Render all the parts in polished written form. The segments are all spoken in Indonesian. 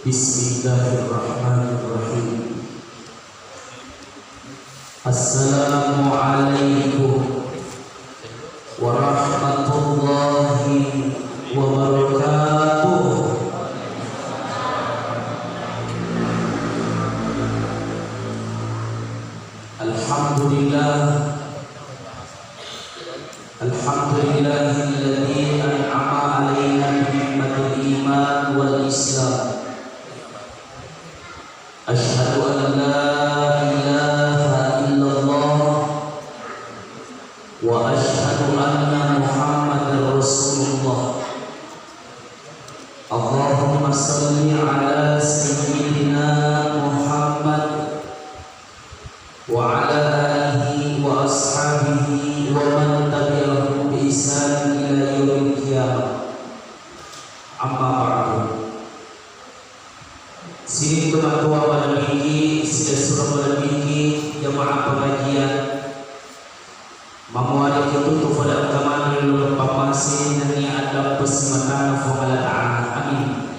Bismillahirrahmanirrahim. Assalamualaikum warahmatullahi wabarakatuh. Alhamdulillahilladzi an'ama 'alaina bi ni'matil iman wal islam. Asyhadu an la ilaha illallah wa asyhadu anna Muhammadar Rasulullah. Allahumma shalli ala sayyidina Muhammad wa ala alihi wa ashabihi wa man tabi'ahum bi ihsan ila yaumil qiyamah. Amma ba'du. Sini teman-teman pada minggu sudah surah pada minggu jamaah pengajian mamuari itu pada kaman lulu pamasi nani ada pesmana fa'ala ta'ala. Amin.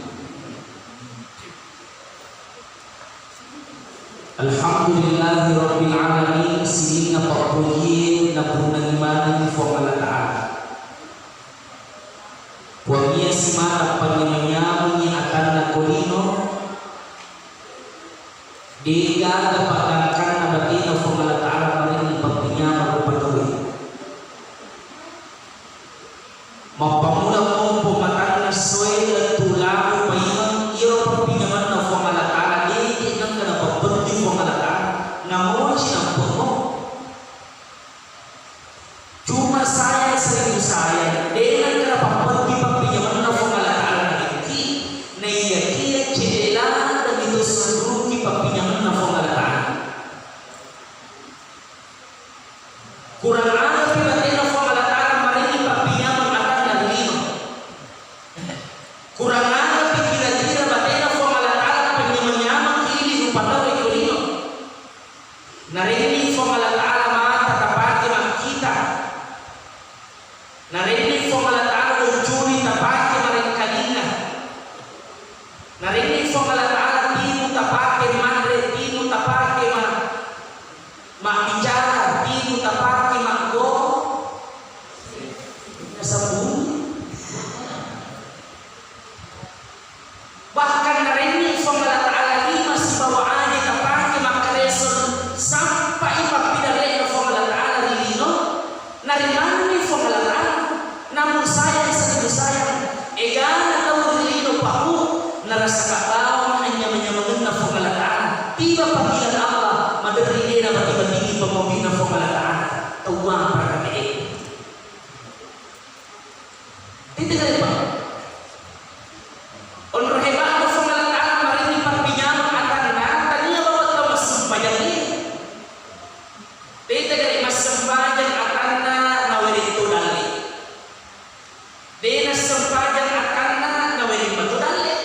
Alhamdulillahi rabbil alamin. Sini napa puji napa iman fa'ala ta'ala. Wamia simana panyamanya akan nakulino Diga dapatkan nabatina fa'ala ta'ala maring pagpinya magpatuloy. Mapamula mo pumatan na soy at tulang payang iyo pagpinyaman na fa'ala ta'ala. Di nang kanapagpatuloy fa'ala ta'ala. Namuha sinampun mo. Cuma saya sering saya. Di nang kanapagpatuloy pagpinyaman na fa'ala ta'ala. Na iyakiya cedela dan itu seluruh pagpinyaman na fa'ala ta'ala. Kurang ada pibatin na fa'ala ta'ala marini pagpinyaman akan nalino. Kurang ada pikira-kira batin na fa'ala ta'ala pagpinyaman kili upataw ikulino. Narini fa'ala ta'ala matatapati makita. Narini fa'ala ta'ala uncuri tapati maring kanina. Narini fa'ala ta'ala timu tapake madre, timu tapake bicara, timu tapake go sabun. Bahkan narini fa'ala ta'ala lima sibawaani tapake makareson sampai papidale fa'ala ta'ala rilino. Narimani fa'ala ta'ala. Namun saya sedih sayang egana tahu rilino paku narasa kabaw hanya menyamakan na fa'ala ta'ala. Tiba panggilan Allah madari na bati-bati pamawin na fa'ala ta'ala. Tawang para kami. Titigay pa. Ulur hebat na fa'ala ta'ala marini pagpinyaman akan na taniya bawat na masampayan ni. Titigay masampayan akan na nawirito dali. Di nasampayan akan na nawirito dali.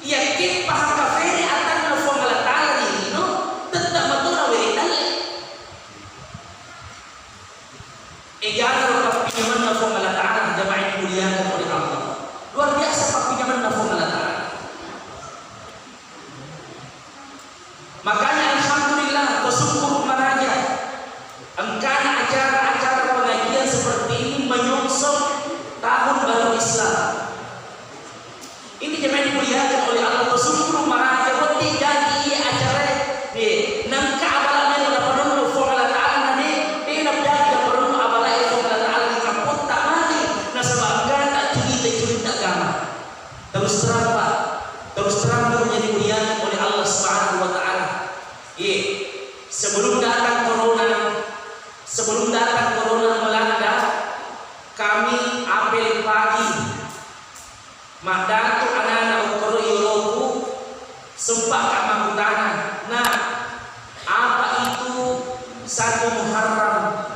Yakin paham kafiri akan na fa'ala ta'ala ni no tetap matura wiritan. Egano pagpinyaman na fa'ala ta'ala jamaah yang dimuliakan oleh Allah. Luar biasa pagpinyaman na fa'ala ta'ala. Makanya alhamdulillah bersyukur maraja engkau acara-acara pengajian seperti ini menyongsong tahun baru Islam. Ini jemaah dimuliakan oleh Allah. Bersyukur maraja wati jadi acara ni nangka abalanya na padung fa'ala ta'ala ni nabdagi na padung abalay fa'ala ta'ala ni kapot tak mali na sabagkan tak cerita agama. Terus terang Pak, terus terang dunia dimuliakan oleh Allah Subhanahu wa taala. Sebelum datang corona melanda, kami apel pagi Madatu anak-anak ukoro yoloku sempat kat makutana. Nah, apa itu satu Muharram?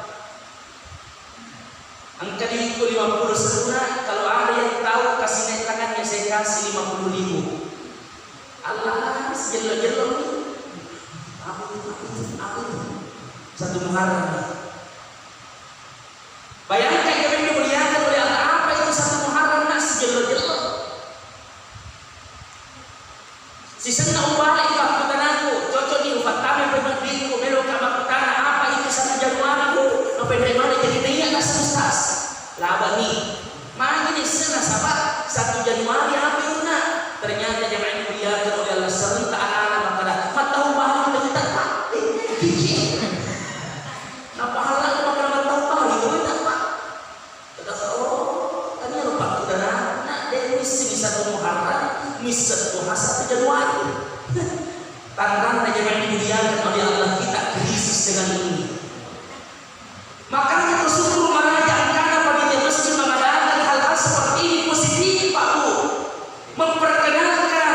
Angka itu 50 seruna. Kalau ada yang tahu kasih naik tangannya, saya kasih 50.000. Allah sejelo-jelo nih. Apa itu? Satu Muharram. Bayangkan kami dimuliakan oleh Allah. Apa itu satu Muharram? Nah sejelo-jelo. Sisa na ubalik makutan ako. Cocok di upat kami pagmagdiko. Melo ka makutan apa itu 1 Januari ko. No pendemane jadi niya na sustas. Laban ni. Magi ni sana sabat 1 Januari apa itu na. Ternyata jemaah mulia oleh Allah serta anak-anak makada. Matahu bahwa kita tak. Kiki. Napa halal ko makada matahu bahwa itu tak pak. Kata oh, tadi lupa kuda na dia misi bisa Muharram. Misal Tuhan 1 Januari. Tangan aja yang dimuliakan oleh Allah kita krisis dengan ini. Makanya bersyukur meraja karena panitia masjid mengadakan hal-hal seperti ini positif Pak Bu. Memperkenalkan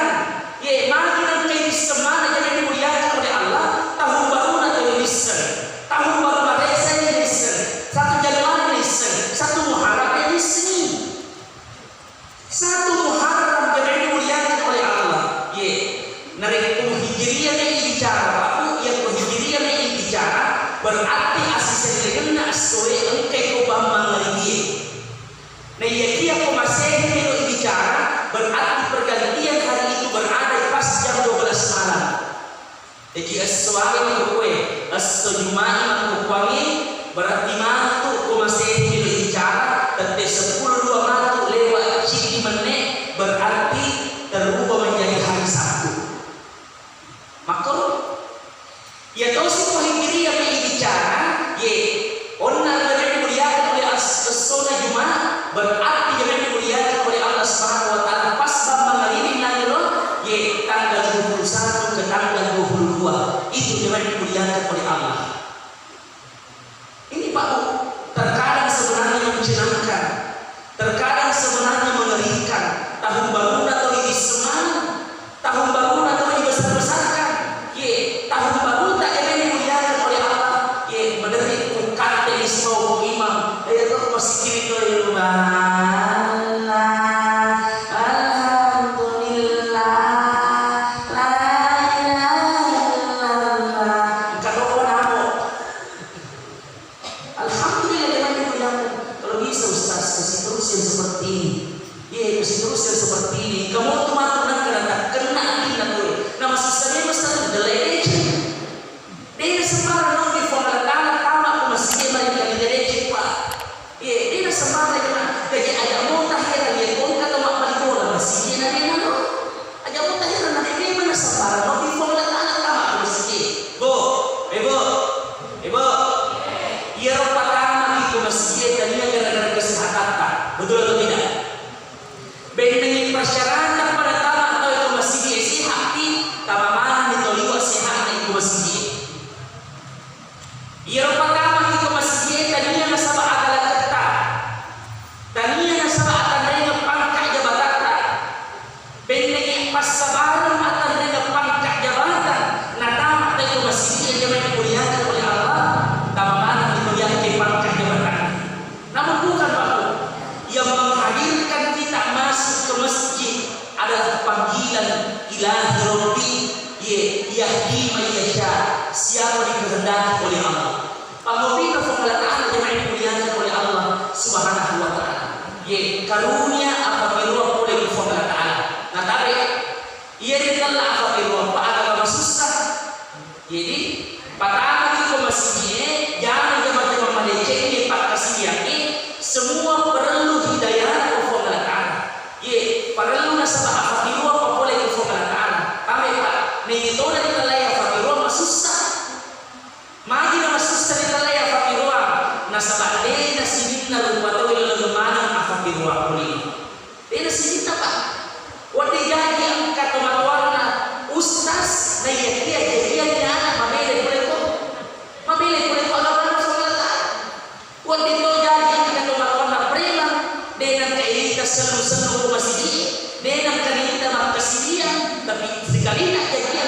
magi dan kain semana yang dimuliakan oleh Allah. Tahun baru atau listen. Tahun baru Malaysia listen. 1 Januari listen. 1 Muharram listen. 1 Muharram narikung hijriyah yang bicara aku yang hijriyah yang bicara berarti asisten dengan asoi engkau bambang lagi. Nah ia ko masih yang bicara berarti pergantian hari itu berada pas jam 12 malam. Jadi aswari makukue aso Jumat makukwangi berarti mantu ko masih yang bicara tapi 10-2 mantu lewat ciki menit berarti terubah menjadi hari Sabtu. Maka ya tahu si hijriyah yang bicara onna yang dimuliakan oleh as-sunnah Jumat berarti yang dimuliakan oleh Allah Subhanahu wa taala pas bambang ini nangiro tanggal 21 ke tanggal 22 itu yang dimuliakan oleh Allah. Ini Pak Bu, terkadang sebenarnya menyenangkan, terkadang sebenarnya mengerikan. Tahun baru atau ini semangat, tahun baru atau ini besar-besarkan. Tahun baru tak yang dimuliakan oleh Allah. Menderit kata ismau imam. Itu masih kiri tu betul atau tidak? Bentengin persyaratan pada tamak atau itu masjid sehat di tamaman ditoliwa sehat itu masjid. Ia pertama itu masjid tadinya nasabah adalah ketat. Tadinya nasabah akan dengan pangkat jabatan. Bentengin pasabaran akan dengan pangkat jabatan. Nah tamak itu masjid yang dimuliakan oleh Allah. Tamaman dimuliakan pangkat jabatan. Namun bukan Pak. Yang menghadirkan kita masuk ke masjid adalah panggilan ilahi Rabbi yahdi man yasha, siapa dikehendaki oleh Allah. Pangobina pengalataan yang dimuliakan oleh Allah Subhanahu wa taala. Karunia apabila oleh Allah taala. Nah tapi ia ditolak apabila pada susah. Jadi pertama kita masjid jangan macam Malaysia ini pak kasih semua perlu hidayah Allah Taala. Perlu nasabah fakiru apa boleh Allah Taala. Kami Pak, nih itu dari talaya fakiru susah. Magi nama susah dari talaya fakiru. Nasabah deh nasibin na lupa tahu yang lemana fakiru ini. Deh nasibin apa? Waktu jadi angkat tomatwarna ustaz na dia jadi anak mabele boleh kok. Mabele boleh kok Allah Taala. Waktu itu jadi dengan kaita selalu masih dengan kaita makasih tapi sekali nak jadi yang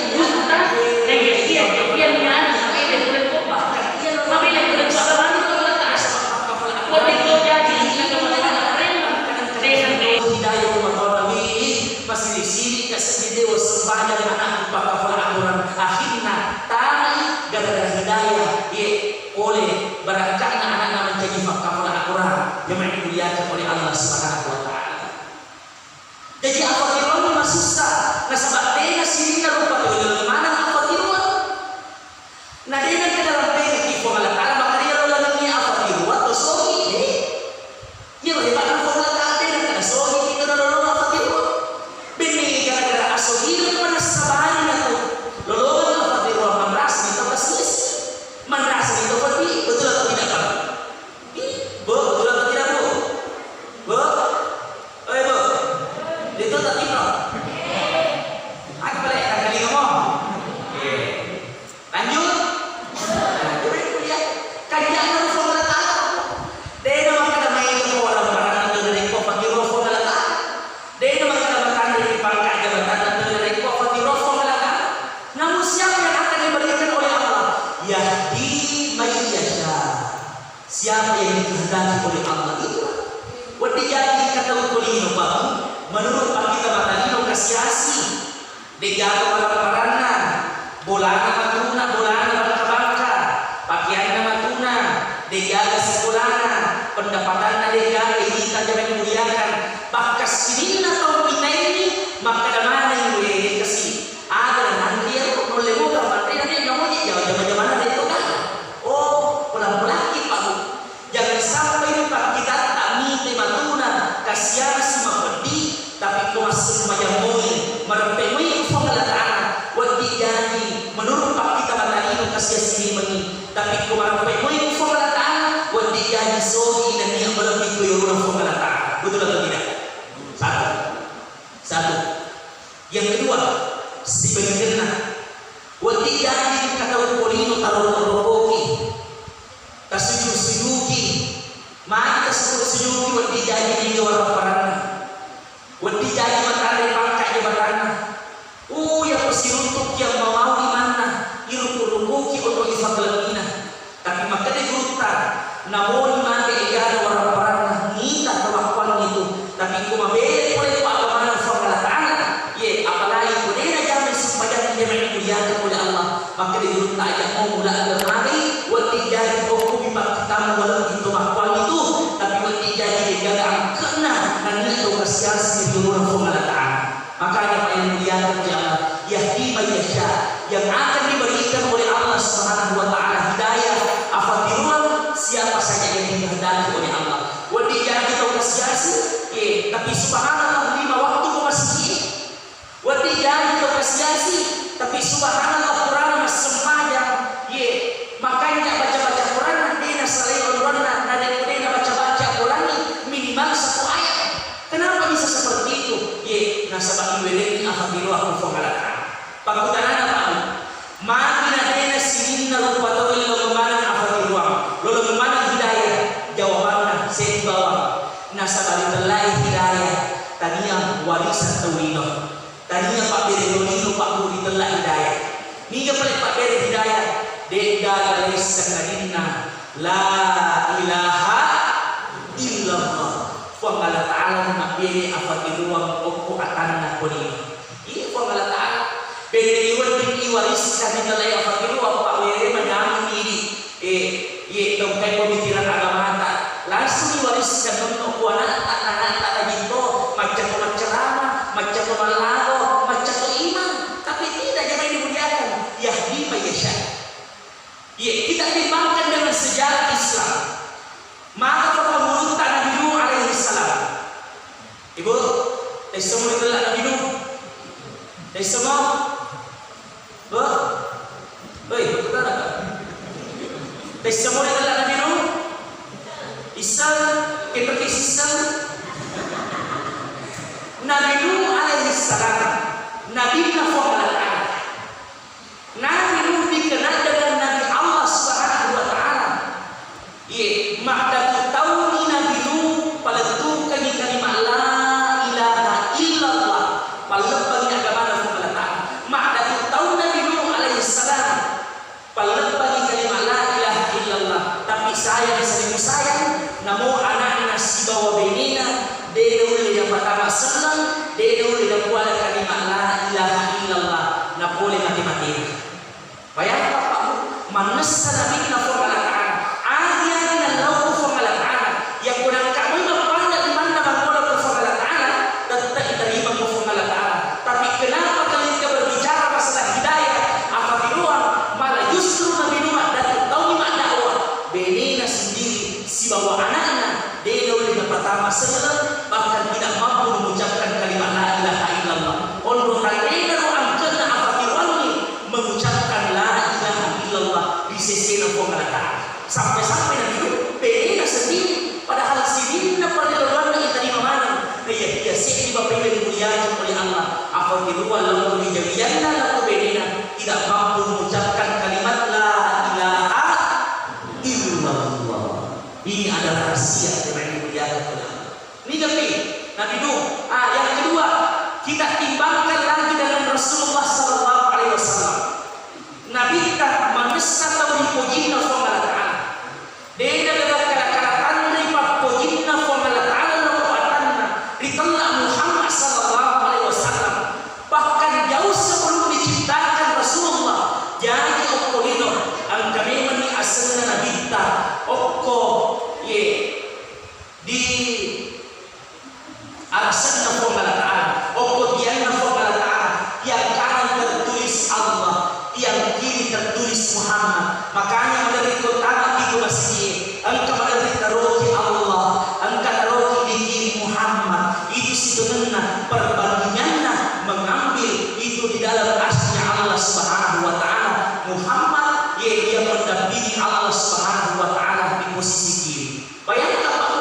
Betul tak Ibro? Aku balik kali ngomong. Lanjut. Jadi kuliah kajian harus mengalah. Dia nama kada main ke orang barang dari kau fakiro mengalah. Dia nama kada makan dari pangkat jabatan dari kau fakiro mengalah. Namun siapa yang akan diberikan oleh Allah? Yahdi mayyasha. Siapa yang dikehendaki oleh Allah itu. Wadi jadi kata kulino babu menurut kita matalino kasiasi dijaga orang-orangna bolana matuna bolana bangka-bangka pakaianna matuna dijaga sekolahna pendapatanna dijaga kita jangan dimuliakan bakas sinina tahun kita ini maka damana yang boleh kasih ada nanti ya boleh buka materi nanti kamu jauh zaman-zaman itu kan oh pulang-pulang Pak jangan sampai Pak kita matuna kasiasi mapedi tapi kau masih majamui merepemui Allah Ta'ala wadi jadi menurut Pak kita matalino kasiasi meni tapi kau merepemui Allah Ta'ala wadi jadi sogi dan yang berlebih kuyurun Allah Ta'ala betul atau tidak? Satu yang kedua si bengerna wadi jadi kata polino taruh-taruh kasuju-sujuki maka senyum wadi jadi di orang parana wadi jadi matahari pangkat jabatanna yang persiruntuk yang mau di mana iruku-rukuki untuk ifadlina tapi maka dia gruta namun maka igana orang parana ngita kelakuan itu tapi kumabele oleh pagamanan Allah Ta'ala ye apalagi kudena jamin supaya dia memuliakan oleh Allah maka dia gruta aja mau mula bermari wadi jadi hukum kita walau itu makwal itu jadi jaga kena dan itu kasiasi di rumah Allah Ta'ala makanya Pak yang muliakan oleh Allah yahdi mayyasha yang akan diberikan oleh Allah Subhanahu wa Ta'ala hidayah afatiruan siapa saja yang dikehendaki oleh Allah wadi jadi tahu kasiasi tapi subhanallah 5 waktu kau masih wadi jadi tahu kasiasi tapi subhanallah Quran masih sembahyang makanya baca-baca Quran nanti selain Quran nanti baca-baca Quran minimal 1 ayat. Kenapa bisa seperti itu? Nasabah iweleni afadiru aku fongalata. Pagkutanana pa makina dena sininna rupatawil lolomanan afadiru lolomanan hidayah jawabannya saya bawa nasabahitelai hidayah tadinya warisan tawino tadinya Pak Berenolino Pak Budi telai hidayah hingga paling Pak Bere hidayah dega laisa kadinna la ilaha illallah wa Allah Ta'ala mabiri afatiruang oku atanna kuni iya wa Allah Ta'ala beri iwariskan di nilai afatiruang Pak Were menyamin ini dongkai pemikiran agama tak langsung diwariskan untuk anak tak gitu macam ceramah macam malago macam iman tapi tidak jangan dimuliakan yahdi mayyasha kita dimakan dengan sejarah Islam maka menurut Nabi Nuh alaihi salam ibu semua itu Nabi Nuh semua betul tak semua itu Nabi Nuh Islam seperti Islam Nabi Nuh alaihi salam Nabi Muhammad Nabi Nuh dikenal dengan Nabi Allah Subhanahu wa Ta'ala makdatu tauni Nabi Nuh paletukan kalimat la ilaha illallah palebang agama Allah Ta'ala makdatu tauni Nabi Nuh alaihi salam palebang kalimat la ilaha illallah tapi saya sering sayang namo anak nasi bawa benina dia dulu yang pertama senang dia dulu yang kuala kalimat la ilaha illallah na boleh mati-mati bayang Bapak manasa Nabi Allah Ta'ala adian Allah Ta'ala yang kurang kami mempandang di mana Allah Ta'ala tetap diterima Allah Ta'ala tapi kenapa kalian berbicara masalah hidayah afatiruan malah justru Nabi Nuh dan tahu mak dakwah benina sendiri si bawa anaknya dia dulu yang pertama senang bahkan tidak mampu mengucapkan dimuliakan oleh Allah. Afaqirullah lahu lijamiyanna laku bedina tidak mampu mengucapkan kalimat la ilaha illallah. Ini adalah rahasia yang dimuliakan oleh Allah. Ini jadi Nabi Nuh. Yang kedua, kita timbangkan lagi dengan Rasulullah sallallahu alaihi wasallam. Nabi kita manusia tahu dipujina Allah Ta'ala. Dia adalah kala-kala dari pujina Allah Ta'ala lakuatanna ditella Muhammad sallallahu alaihi wasallam. Bahkan jauh sebelum diciptakan Rasulullah. Jadi okolino ang kami mani asalna Nabi kita okko di alasan Allah Ta'ala okko diana Allah Ta'ala yang kanan tertulis Allah, yang kiri tertulis Muhammad. Makanya dari kota itu masih engkau dari taruhi Allah, engkau taruhi di kiri Muhammad. Itu sebenarnya perbandingannya mengambil itu di dalam asnya Allah Subhanahu wa Ta'ala. Muhammad dia mendampingi Allah Subhanahu wa Ta'ala di posisi kiri. Bayangkan Pak,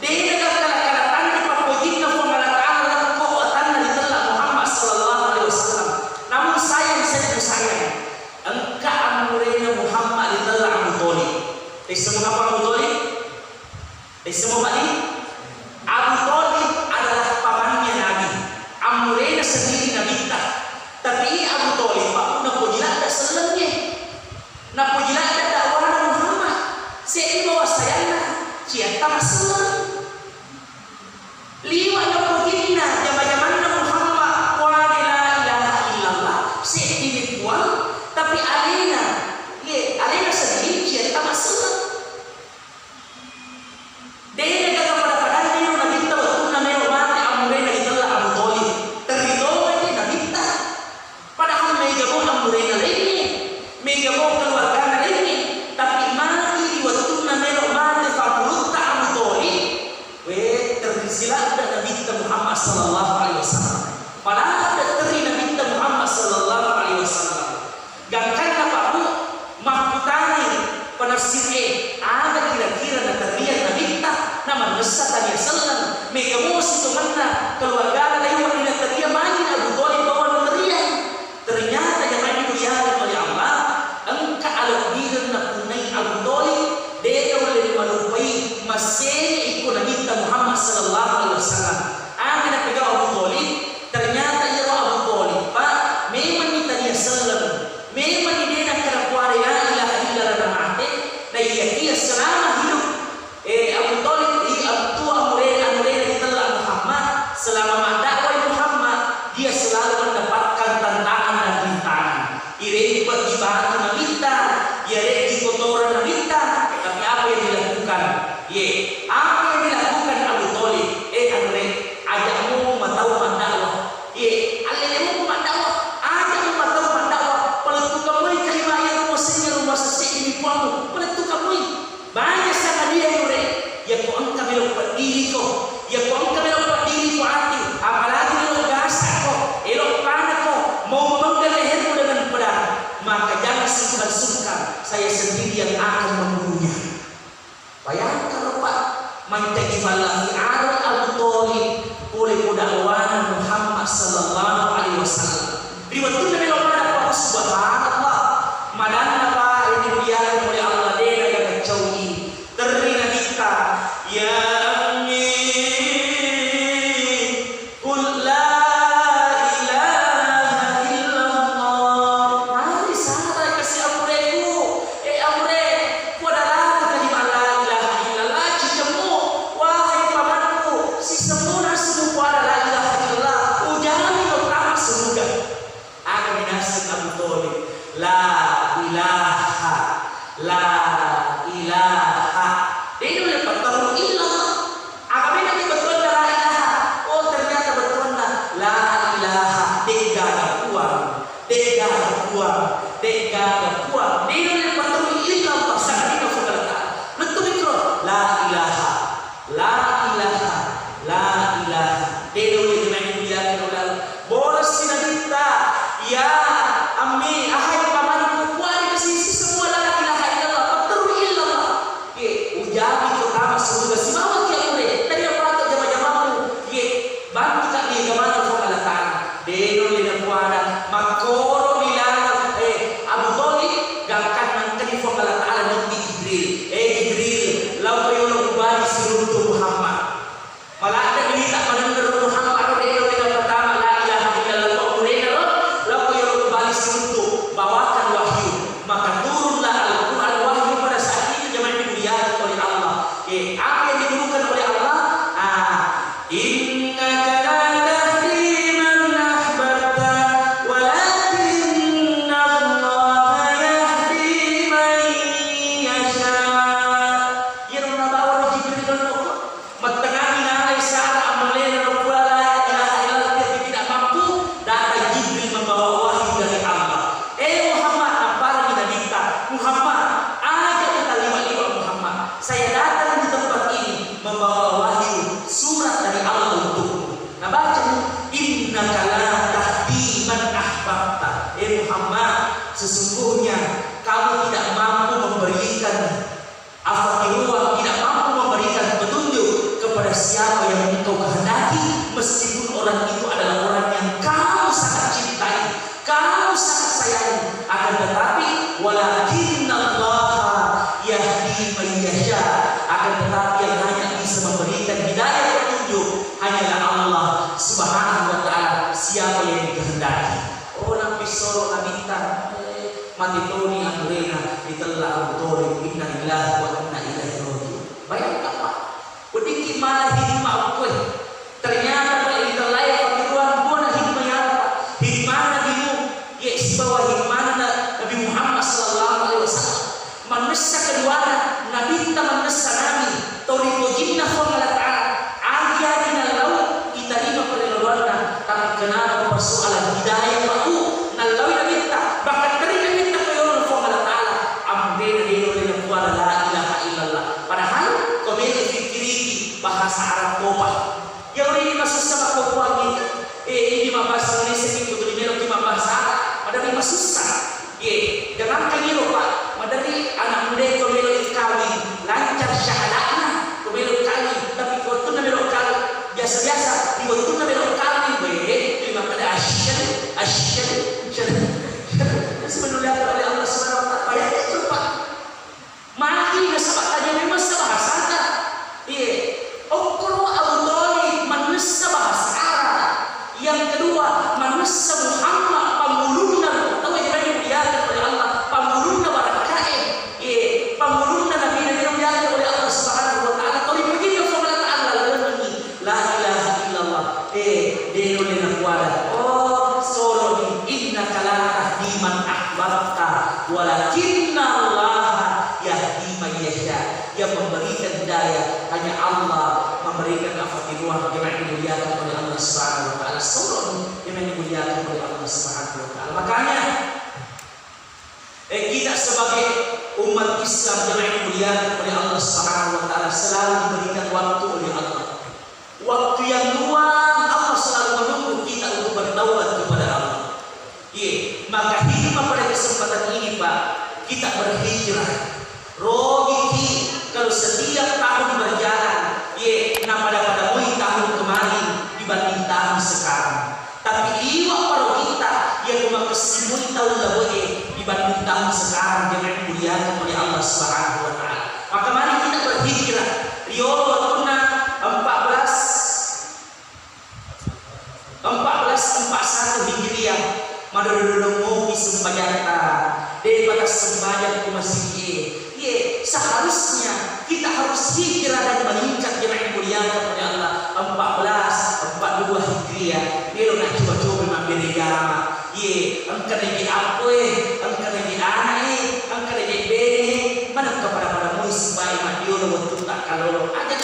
dia kala-kala di papojina Allah Ta'ala kekuatan di telah Muhammad sallallahu alaihi wasallam. Namun sayang engkau amurena Muhammad di telah Abu Thalib. Semua apa Abu Thalib? Semua balik. Abu Thalib adalah pamannya Nabi. Amurena sendiri Nabi kita. Tapi Abu Thalib Pak napojila ada selennya. Napojila ada dakwah Muhammad. Saya bawa sayangna siapa masalah. Lima napojina zaman-zaman Muhammad wa la ilaha illallah. Saya dibuang tapi alena sendiri siapa masalah. Dia kepada padang dia Nabi kita waktu namanya mati amurena itulah Abu Thalib. Terhitung dia Nabi kita. Padahal mega mau amurena ini, mega mau keluarga ini, tapi mati di waktu namanya mati fakulta Abu Thalib. Tersilat dan Nabi kita Muhammad sallallahu alaihi wasallam. Padahal ada teri Nabi kita Muhammad sallallahu alaihi wasallam. Gangkan apa bu? Mahkutani penafsir ada kira-kira natarian Nabi kita nama nesa tanya selang mega musi kemana keluarga ada yang natarian main Abu Thalib bawa natarian. Ternyata yang main dimuliakan oleh Allah. Engkau alaqbiran nakunai Abu Thalib dia oleh malupai masih ikut Nabi kita Muhammad sallallahu alaihi wasallam. Ada nak pegang Abu Thalib. Ternyata ia Abu Thalib Pak memang kita dia selang. Memang dia nak kena kuari la ilaha illallah ma'ate. Dan ia selama hidup Abu Thalib tua amurena di telah Muhammad selama mendakwai Muhammad dia selalu mendapatkan tantangan dan rintangan. Ire pergi bahan Nabi kita, ire di kotoran Nabi kita. Tapi apa yang dilakukan? Apa yang dilakukan Abu Thalib? Amure ajakmu matau mendakwah. Alilemu mendakwah. Ajakmu matau mendakwah. Peletu kamu kalimat yang rumah sesik ini puamu. Peletu kamu banyak sangat dia yure. Ya kau engkau melompat diri kau. Ya kau engkau melompat diri kau hati. Apalagi melompat gasak kau. Elok panah kau. Mau memenggal lehermu dengan pedang. Maka jangan sungkan-sungkan. Saya sendiri yang akan membunuhnya. Bayangkan Pak. Mantegi falafi ada Abu Thalib. Oleh dakwaan Muhammad sallallahu alaihi wasallam. Riwayat Nabi Muhammad subhanallah. Madana Pak yang dimuliakan oleh Allah dia yang kacauin. Terina kita ya amin qul la ilaha illallah. Mari sahabat kasih amureku amure kuadalah kalimat la ilaha illallah cicemu wahai pamanku si semua semua la ilaha illallah ujami pertama semoga akan binasa Abu Thalib la ilaha dia itu lepas taruh illallah apa beda dia betul la ilaha ternyata betul la ilaha dega kuat dia itu lepas taruh illallah sangat itu saudara betul itu la ilaha dia itu dimuliakan oleh Allah. Boros sinadita ya ammi ahai pamanku kuat di sisi semua la ilaha illallah betul illallah. Ujabi pertama semoga si mama kia mure tadi apa jama-jamamu bantu kami kemana innaka la tahdi man ahbabta. Muhammad, sesungguhnya kamu tidak mampu memberikan afaqirullah, tidak mampu memberikan petunjuk kepada siapa yang engkau kehendaki, meskipun orang itu adalah orang yang kamu sangat cintai, kamu sangat sayangi. Akan tetapi walakinallaha yahdi man yasha, akan tetapi yang hanya bisa memberikan hidayah petunjuk hanyalah Allah Subhanahu wa taala, siapa yang dikehendaki. Orang pisoro nabita mati toni andrena ditella autori inna lillahi wa inna ilaihi raji'un. Bayangkan Pak, pediki mana hikmah kowe ternyata kalau ditella ya keluar bona hikmahnya apa? Hikmahnya bimu ya isbawa hikmahnya Nabi Muhammad sallallahu alaihi wasallam. Manusia keduanya nabi kita manusia nabi toriqo jinna Allah taala agia dinal laut kita lima perlaluanna tapi kenapa persoalan hidayah Pak nalawi nabi kita bahkan terima kita ke Allah taala ambil dino lina kuala la ilaha illallah. Padahal komedi fikiri bahasa Arab kopa yang ini masuk sama kopa gitu ini mah bahasa Indonesia itu tuh dimelo ki bahasa Arab padahal ini susah ye jangan keliru Pak. Madari anak muda komelo kawin lancar syahadahnya komelo kawin tapi waktu namelo kawin biasa-biasa di waktu namelo kawin terima pada asyik sebenarnya oleh Allah Subhanahu wa taala ya itu Pak. Mari nasabah aja memang bahasa Arab. Iya. Ukro Abu Thalib manusia bahasa Arab. Yang kedua manusia Muhammad pamulunna atau yang dimuliakan oleh Allah pamulunna barakae. Iya, pamulunna Nabi yang dimuliakan oleh Allah Subhanahu wa taala. Kalau begini Allah taala la ilaha illallah. Dia oleh kuada. Oh, solo innaka la tahdi man ahbabta walakinna Allah yahdi man yasha. Yang memberikan hidayah hanya Allah, memberikan afaqirullah yang dimuliakan oleh Allah Subhanahu wa taala. Solo yang dimuliakan oleh Allah Subhanahu wa taala. Makanya kita sebagai umat Islam yang dimuliakan oleh Allah Subhanahu wa taala selalu diberikan waktu oleh Allah. Waktu yang luang Allah selalu menunggu kita untuk bertaubat kepada Allah. Iya, maka hikmah pada kesempatan ini Pak, kita berhijrah. Rogiki kalau setiap tahun berjalan, nah pada tahun kemarin dibanding tahun sekarang. Tapi iwa para kita yang kesimul tahun lalu dibanding tahun sekarang dengan dimuliakan oleh Allah Subhanahu wa taala. Maka mari kita berhijrah. Rio waktunya 1441 Hijriah. Madododong ngopi sembayata daripada sembahyang ke masjid. Seharusnya kita harus hijrah dan meningkat jemaah dimuliakan oleh Allah. 1442 Hijriah. Dia nak coba-coba mampir agama. Angkat lagi apa angkat lagi anak angkat lagi bene. Mana kepada musibah mak dia waktu tak kalau ada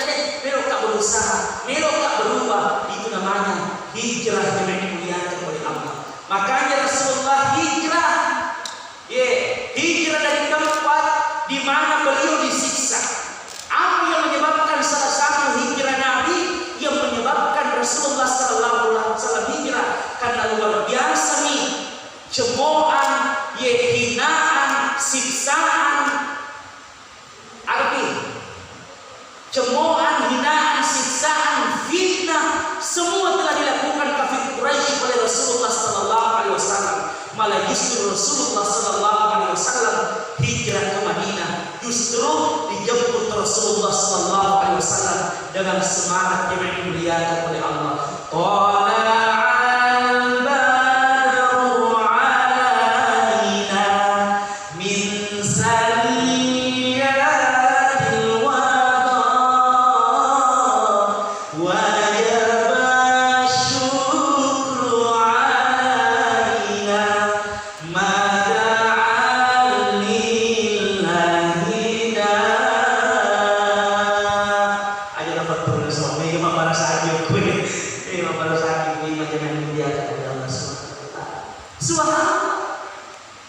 pero tak berusaha, pero tak berubah. Itu namanya hijrah jemaah dimuliakan oleh Allah. Makanya Rasulullah hijrah, hijrah dari tempat di mana beliau disiksa. Apa yang menyebabkan salah satu hijrah Nabi yang menyebabkan Rasulullah Sallallahu Alaihi Wasallam hijrah karena luar biasa nih cemoohan, hinaan, siksaan, cemoohan, hinaan, siksaan, fitnah, semua telah dilakukan kafir Quraisy oleh Rasulullah Sallallahu Alaihi Wasallam. Malah justru Rasulullah Sallallahu Alaihi Wasallam hijrah ke Madinah, justru dijemput Rasulullah Sallallahu Alaihi Wasallam dengan semangat yang dimuliakan oleh Allah.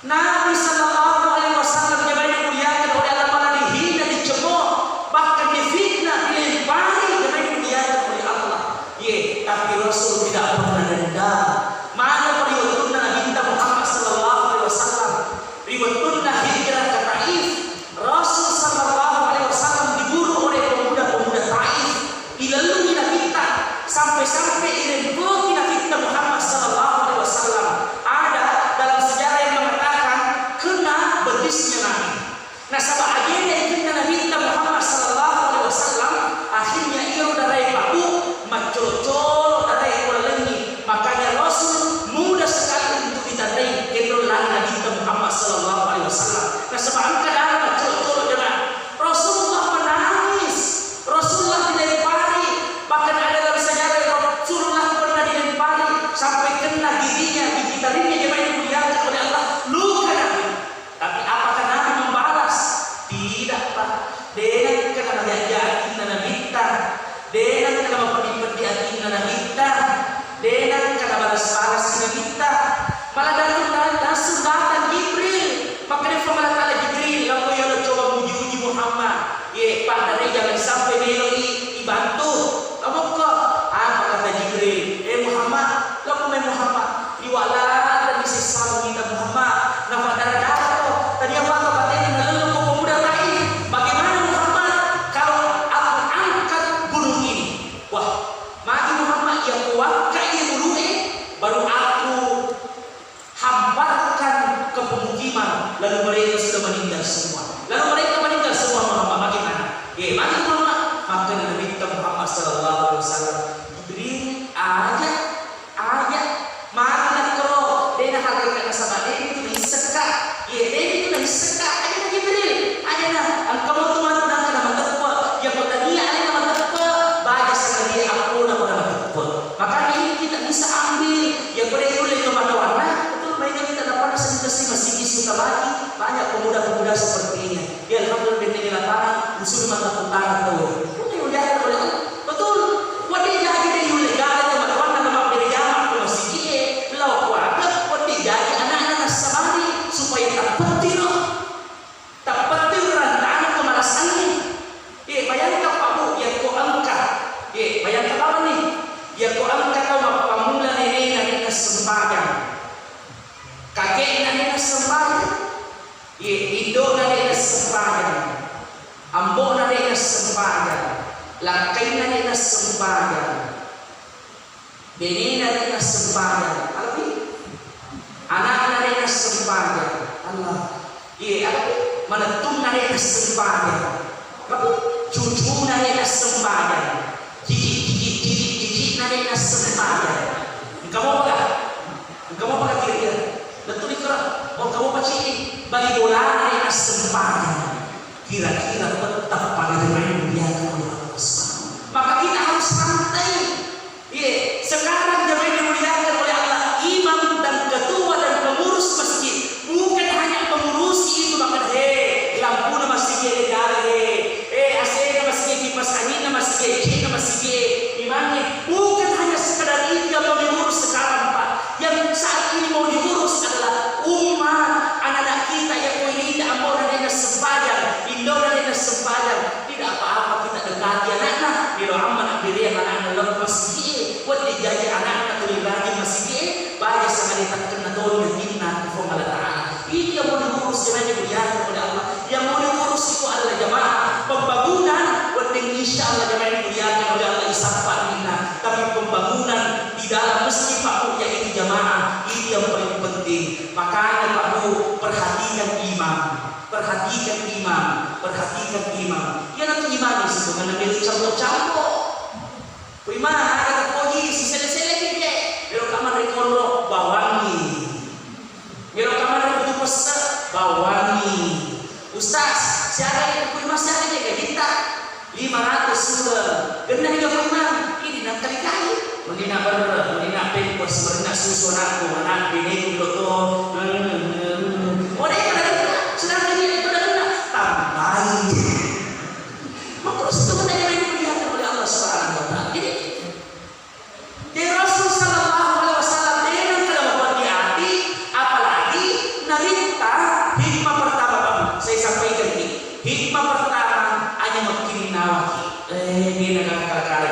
Nabi Sallallahu Alaihi Wasallam yang dimuliakan oleh Allah malah dihina, dicemooh, bahkan difitnah, dilempari yang dimuliakan oleh Allah. Tapi Rasul tidak pernah dendam Malah datang Jibril. Makanya firman Allah Jibril, kamu yang coba uji Muhammad. Ye, Pak dari jangan sampai dia dibantu. Kamu kok? Apa kata Jibril? Muhammad, kamu main Muhammad. Iwala dan disesal kita Muhammad. Nama darah tadi apa kata ini lalu kau pemuda lain. Bagaimana Muhammad kalau aku angkat gunung ini? Wah, mati Muhammad yang kuat kayak gunung ini baru aku hamparkan ke pemukiman, lalu mereka sudah meninggal semua. Lalu mereka meninggal semua Muhammad bagaimana? Mati Muhammad. Maka Nabi Muhammad sallallahu alaihi wasallam Jibril aja mana kalau dia nak hakikat nasabah dia itu diseka. Dia itu diseka aja Jibril. Aja nah, kamu tuan nak kena mantap yang kata dia ada mantap baca sekali dia aku nak mantap. Maka ini kita bisa ambil yang pada itu lagi kepada warna. Betul mereka kita dapat masih suka lagi banyak pemuda-pemuda seperti ini. Dia alhamdulillah di lapangan usul mata utara tuh. Betul. Wadi jadi dia ilegal teman-teman nama berjamaah ke masjid dia. Lau kuat, wadi jadi anak-anak sabari supaya tak petir rantangan kemalasan ini. Bayangkan kamu yang kau angkat. Bayangkan apa nih? Yang kau angkat kau pamula nenek sembahyang. Kakek nenek sembahyang. Indo nenek sembahyang. Ambo nenek sembahyang. Lakai nenek sembahyang. Bini nenek sembahyang. Anak nenek sembahyang. Allah. Menetum nenek sembahyang. Cucu nenek sembahyang. Gigi nenek sembahyang. Kamu apa kira-kira? Betul ikra. Oh kamu baca ini bagi bola nenek sembahyang. Kira-kira tetap pada dengan dia maka kita harus santai. Sekarang jemaah dimuliakan oleh Allah, imam dan ketua dan pengurus masjid bukan hanya pengurusi itu maka lampu na masjid AC na masjid kipas angin na masjid na masjid imamnya bukan hanya sekadar itu yang mau diurus sekarang Pak. Yang saat ini mau diurus adalah umat anak-anak kita yang ini tidak mau dan sembahyang, Indo dan sembahyang. Tidak apa-apa kita dekati anak-anak. Bila aman diri anak-anak dalam masjid, buat dijaji anak-anak terlibat masjid, banyak sangat ditakkan nadon yang inna kufung Allah Ta'ala. Ini yang mau diurus jemaah dimuliakan oleh Allah. Yang mau diurus itu adalah jemaah pembangunan. Buat insya Allah jemaah dimuliakan oleh Allah isafat inna. Tapi pembangunan di dalam masjid Pak Bu yang ini jemaah ini yang paling penting. Makanya Pak Bu perhatikan imam. Perhatikan imam. Ya nanti imam itu mengambil campur. Imam ada koji sisele-sele kita. Kalau kamar rekondro bawangi. Kalau kamar itu pesak bawangi. Ustaz, siapa yang imam siapa yang kita 500 sudah. Kena 35 ini nak kali-kali. Mendina bener, mendina pempos sebenarnya susu anakku, anak bini itu betul. Sedangkan dia itu dah tambahin. Maka itu kita yang dimuliakan oleh Allah Subhanahu Wa Taala. Jadi, Rasul Sallallahu Alaihi Wasallam dengan kelebihan di hati, apalagi nalita hikmah pertama Bapak. Saya sampaikan ini. Hikmah pertama hanya makin nawaki. Dia nak kala-kala.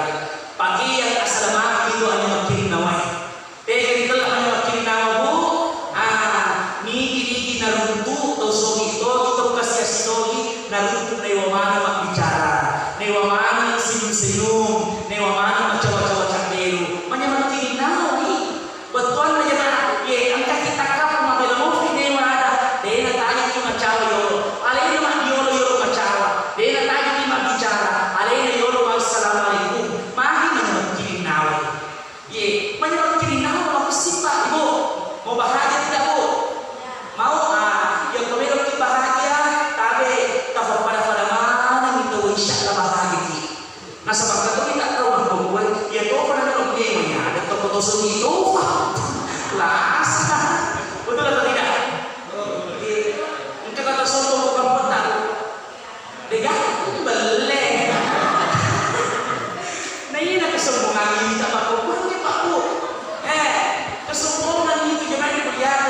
Pagi yang assalamualaikum itu hanya makin nawaki. Itu hanya makin nawabu. Niki naruntu tosogi itu kasih sogi naruntu newa mana mak bicara, newa mana senyum, newa mana macam-macam cakderu, macam-macam ini nawi. Betul aja mana? Angkat kita kapal mabela mofi newa ada. Dia tanya cuma cawa yolo, alih mak yolo macawa. Dia tanya cuma bicara, alih yolo assalamualaikum. Mari macam-macam ini nawi. Macam-macam ini nawi apa sih Pak Ibu? Mau bahagia tidak Bu? Mau yang memiliki bahagia tapi tak pada mana itu insya Allah bahagia. Nah sebab itu kita tahu bahwa ya itu pada dalam gamenya ada toko-toko itu lah betul atau tidak? Mungkin kata soto bukan petang dia beleng. Nah ini nak kesombongan ini tak apa-apa Pak Bu. Kesombongan itu jangan dibiarkan.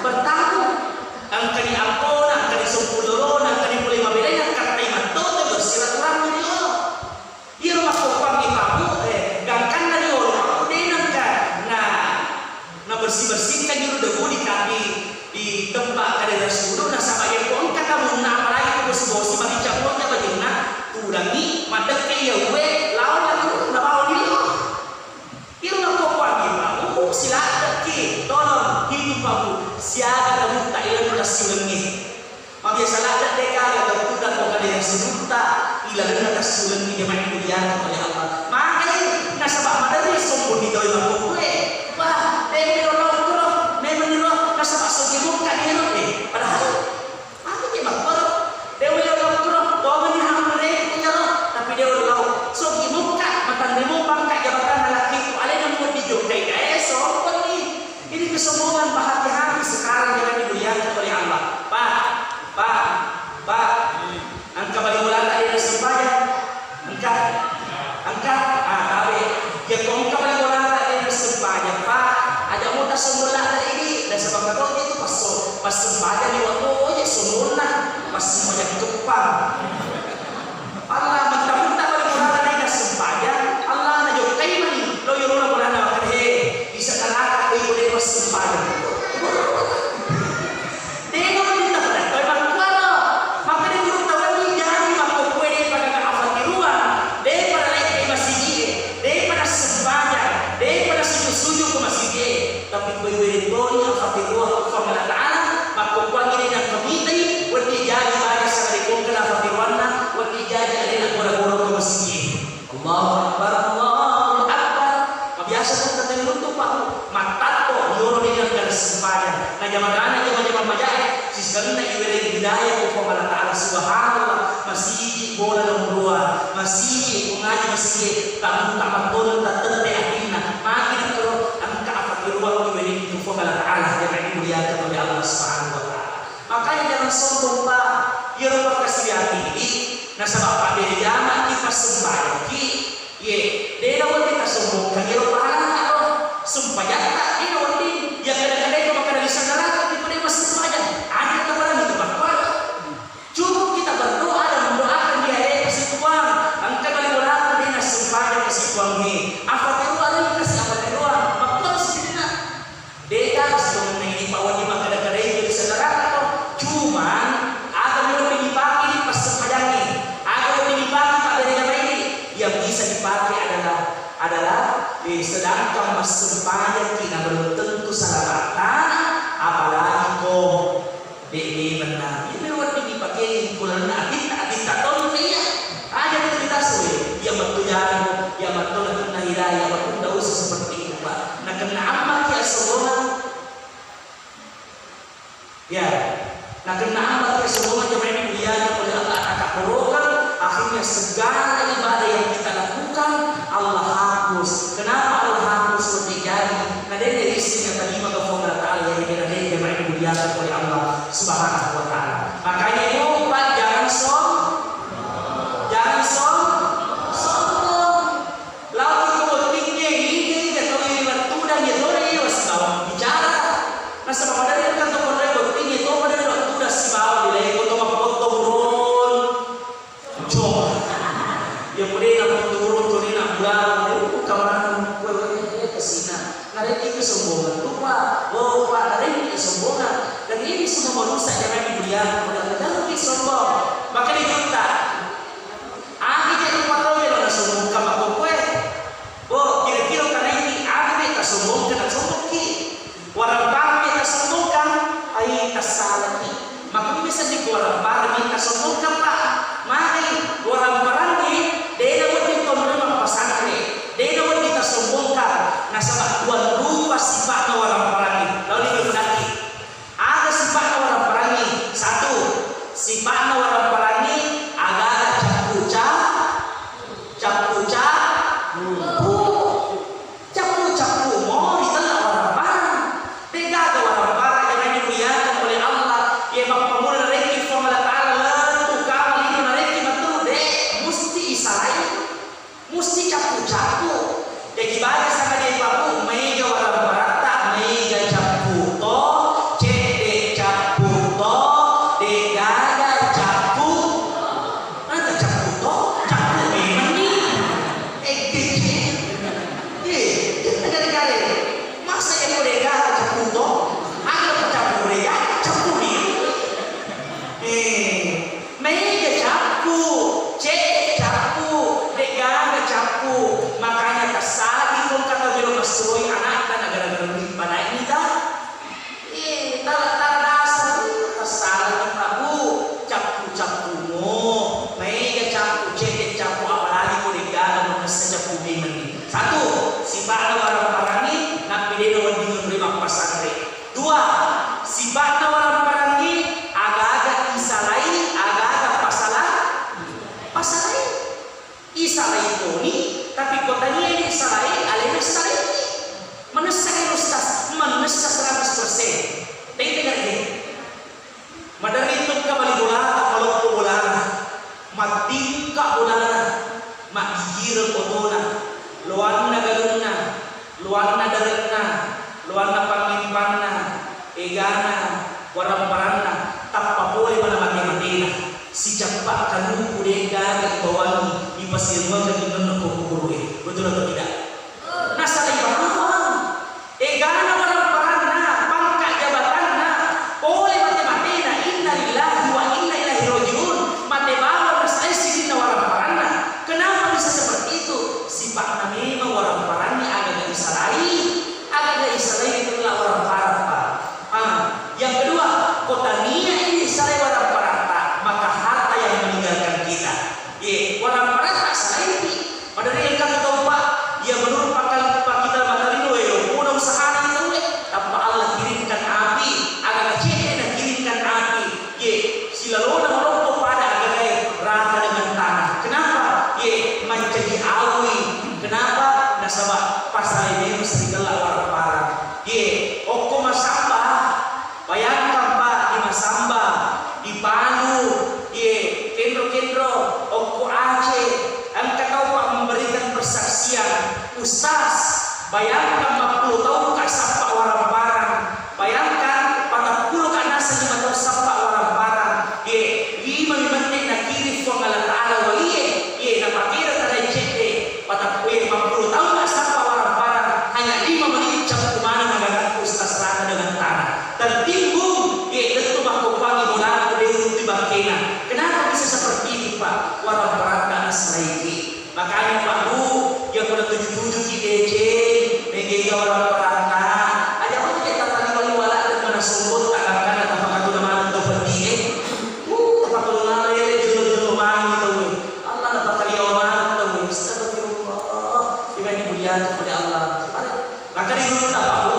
bertahu ang kani apo na kani sumpulo na kani puli mabelay na katay mato bersilaturahmi dia dia makopang ipamu gangkan na dia orang denan ka na bersih kan dulu debu di tempat kada rasuluh na sama yang pun kata muna apalagi bersih bagi campurnya bagaimana udangi madak ke ya we lawan lalu na bawa dia dia makopang ipamu sila ki tolong hidup kamu siaga kamu tak ilang nasulangi biasa ada deka ada kuda kau kada yang sejuta ilang nasulangi dia main kuliah oleh Allah makanya nasabah madari sombong di doi makku bah demi orang kuro memang niro nasabah sogimuk kadiro padahal aku ke makmur dewi orang kuro domen ham mereka punya tapi dia orang sogimuk ka matandemu bangka jabatan lelaki itu alih yang mau hidup kayak sombong nih ini kesombongan hati-hati sekarang jangan dimuliakan oleh Allah Pak angka bagi bulan tadi ada sembahyang angka tapi ya kongka bagi bulan tadi ada sembahyang Pak ada mudah semula tadi ini dan sebab itu itu pas sembahyang di waktu ya semula pas semuanya kepang Allah mentah-mentah bagi bulan tadi ada sembahyang Allah na jauh kayak mani lo yuruna bulan apa bisa kalaka kayak boleh pas sembahyang tapi kuiwirindoni ang kapirwa sa mga taala magkukwang ini ng kamitay wati jadi baya sa kalikong kalafatiruan na wati jadi alin ang murag-murag ng masjid Allahu Akbar mabiasa kong katinunto pa matato yoro din ang kalasempaya na yamadana yaman majaya sisgan na iwirin hidayah ko sa mga taala subhanallah masjid bola ng dua masjid kung nga masjid tamang-tamang tatante atin na makin ruang diberi itu Allah Taala yang dimuliakan oleh Allah Subhanahu Wa Taala. Makanya jangan sombong Pak. Ya rupa kasih hati ini. Nah sebab Pak dari zaman kita sembahyang ki, ye, dia lawan kita sombongkan. Ya rupa anak sembahyang tak dia lawan dia. Ya kadang-kadang itu maka dari saudara kita pun masih sembahyang. Ada kepada itu Pak. Cukup kita berdoa dan mendoakan dia kasih tuang. Angkat balik bola dia nak sembahyang kasih tuang ni. Apa terus ada kasih apa terus? Deka sebelum ini bawa di kadang-kadang jadi saudara atau cuman akan lebih dipakai di pas sembahyang ini akan lebih dipakai pada zaman ini yang bisa dipakai adalah sedangkan mas sembahyang kita belum tentu salah kata apalagi kok ini benar ini lebih dipakai bulan adit tahun kaya ada cerita suwe yang betul yang betul kena hidayah betul tidak usah seperti itu Pak nah kena amat ya semua ya nah kena amat ya semua jemaah ini dimuliakan oleh Allah akan kurokan akhirnya segala ibadah yang kita lakukan Allah hapus kenapa Allah hapus terjadi nah dari isinya tadi maka Allah Ta'ala yang jemaah ini dimuliakan oleh Allah Subhanahu Wa Ta'ala makanya itu Pak jangan sombong lalu kepentingnya ini atau ini waktu dan dia doi masih bawa bicara nah sebab ada yang kata pada penting itu pada waktu dah si bawa di lagi untuk apa turun coba yang boleh nak turun nak bulan kawan gue kesina ada ini kesombongan lupa ada ini kesombongan dan ini semua manusia yang dimuliakan oleh Allah jangan sombong maka diminta akhirnya lupa tahu yang sombong kamu kue kira-kira karena ini ada sombong kena sombong ki warang parmi sombongkan ay kasalaki maka bisa di warang parmi sombongkan Pak mari warang parmi dia dapat ditombol pasangre dia dapat kita sombongkan nah sebab dua rupa sifat warang parmi lalu diberdaki ada sifat warang parmi satu sifat warang parmi agak capu mau ditelah orang parang tega ke orang parang yang dimuliakan oleh Allah ya bang pemula reki Allah Ta'ala lentu kamal ini mereka betul deh mesti isarai mesti capu jadi bagi sama dia papu mega orang parang tak mega capu toh cek ikoni, tapi kota ini salai, alena salai. Menesa rustas, menesa 100%. Tinggal ini. Madari itu kabali bola, kalau bola, matingka bola, makigir otona, luan na galuna, luan na daretna, luan na pangimpanna, egana, waramparana, tapapole mana mati-matina. Si campak kanu kudega ke bawangi di pasir mangga di nonno kukurue. Betul atau tidak? Nasalai baruan. Egana waramparana, pangkat jabatanna, pole mati-matina. Inna lillahi wa inna ilaihi rajiun. Mate bawa nasalai sidina waramparana. Kenapa bisa seperti itu? Sifat memang waramparani agak disalai, agak disalai itu lah waramparata. Yang kedua, kota nia ini disalai waramparata, maka harta yang meninggalkan kita. Waramparata salai ini. Padahal yang kami tahu Pak, dia menurut Pak kita matalino punong sahana itu tanpa Allah kirimkan api, agak kecil dan kirimkan api. Silalona merokok pada agak rata dengan tanah. Kenapa? Menjadi awi. Kenapa? Nasabah pasal ini mesti gelap waramparang. Oko masamba. Bayangkan Pak di Masamba, di Palu, Kendro-kendro, Oko Aceh, angkat tahu Pak memberikan persaksian. Ustaz, bayangkan 40 tahun kak sampak waramparang. Bayangkan 40 kak nasa 5 tahun sampak waramparang. 5 menit nak kiri fuang Allah Ta'ala waliye. Na pakira tada cete. 50 tahun kak sampak waramparang. Hanya 5 menit jam kemana nagagat Ustaz rata dengan tanah. Tertimbung, tentu bahwa pagi mulai berdiri di bangkena. Kenapa bisa seperti ini Pak? Waramparang asraiki. Makanya Pak Bu, yang pada 77 KDC, negeri waramparang. Ada apa kita tadi wali-wala dan mana sumbut tak akan ada apa nama untuk berdiri. Apa kalau ya jelo-jelo mangi tahu. Allah dapat kali orang tahu. Astagfirullah. Ibadah mulia kepada Allah. Maka di dulu tak Pak Bu.